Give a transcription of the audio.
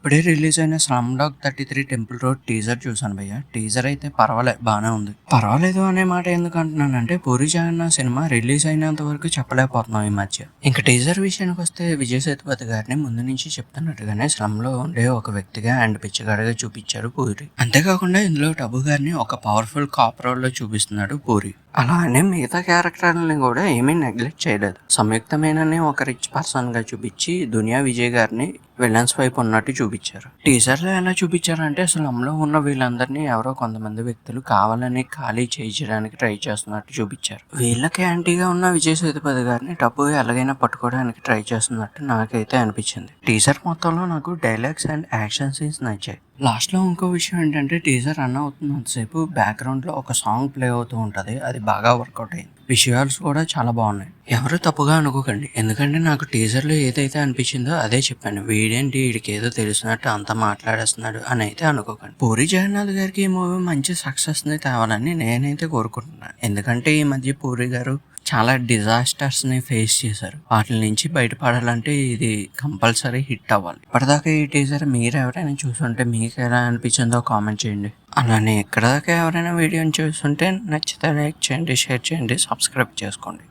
ఇప్పుడే రిలీజ్ అయిన 'Slumdog 33 temple road' teaser చూసాను భయ్య. టీజర్ అయితే బానే ఉంది. పర్వాలేదు అనే మాట ఎందుకు అంటున్నానంటే 'పూరి జగన్నాథ్' సినిమా రిలీజ్ అయినంత వరకు చెప్పలేకపోతున్నాం ఈ మధ్య. ఇంక టీజర్ విషయానికి వస్తే విజయ్ సేతుపతి గారిని ముందు నుంచి చెప్తున్నట్టుగానే స్లమ్‌లో ఉండే ఒక వ్యక్తిగా అండ్ పిచ్చగాడిగా చూపించారు పూరి. అంతేకాకుండా ఇందులో టబు గారిని ఒక పవర్ఫుల్ కాప్ రోల్ లో చూపిస్తున్నాడు పూరి. అలా అని మిగతా క్యారెక్టర్లని కూడా ఏమీ నెగ్లెక్ట్ చేయలేదు. సంయుక్తమేనని ఒక రిచ్ పర్సన్ గా చూపించి దునియా విజయ్ గారిని విలన్స్ వైపు ఉన్నట్టు చూపించారు. టీజర్ లో ఎలా చూపించారంటే అసలు అమలో ఉన్న వీళ్ళందరినీ ఎవరో కొంతమంది వ్యక్తులు కావాలని ఖాళీ చేయించడానికి ట్రై చేస్తున్నట్టు చూపించారు. వీళ్ళకి యాంటీగా ఉన్న విజయ్ సేతుపతి గారిని టప్పు ఎలాగైనా పట్టుకోవడానికి ట్రై చేస్తున్నట్టు నాకైతే అనిపించింది. టీజర్ మొత్తంలో నాకు డైలాగ్స్ అండ్ యాక్షన్ సీన్స్ నచ్చాయి. లాస్ట్ లో ఇంకో విషయం ఏంటంటే టీజర్ రన్ అవుతున్నంతసేపు బ్యాక్గ్రౌండ్ లో ఒక సాంగ్ ప్లే అవుతూ ఉంటది. అది బాగా వర్కౌట్ అయింది. విజువల్స్ కూడా చాలా బాగున్నాయి. ఎవరు తప్పుగా అనుకోకండి, ఎందుకంటే నాకు టీజర్ లో ఏదైతే అనిపించిందో అదే చెప్పాను. వీడేంటి వీడికి ఏదో తెలిసినట్టు అంతా మాట్లాడేస్తున్నాడు అని అయితే అనుకోకండి. పూరి జగన్నాథ్ గారికి ఈ మూవీ మంచి సక్సెస్ ని తేవాలని నేనైతే కోరుకుంటున్నాను. ఎందుకంటే ఈ మధ్య పూరి గారు చాలా డిజాస్టర్స్ ని ఫేస్ చేశారు. వాటి నుంచి బయటపడాలంటే ఇది కంపల్సరీ హిట్ అవ్వాలి. ఇప్పటిదాకా ఈ టీజర్ మీరు ఎవరైనా చూసుంటే మీకు ఎలా అనిపించిందో కామెంట్ చేయండి. అలానే ఇక్కడ దాకా ఎవరైనా వీడియోని చూస్తుంటే నచ్చితే లైక్ చేయండి, షేర్ చేయండి, సబ్స్క్రైబ్ చేసుకోండి.